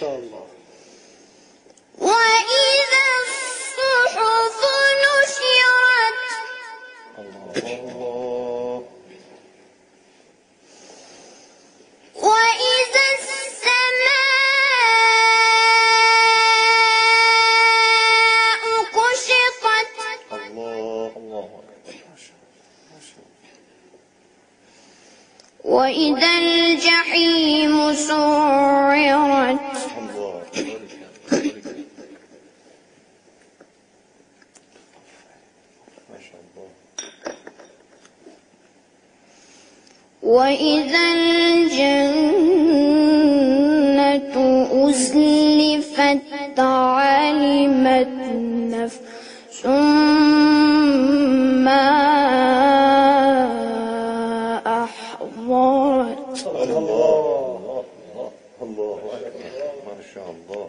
شاء الله. وإذا الصحف نشرت الله. وإذا السماء كشطت الله الله. وإذا الجحيم سعرت الله. ما شاء الله. وإذا الجنة أزلفت علمت نفس ما أحضرت الله الله أكبر. ما شاء الله.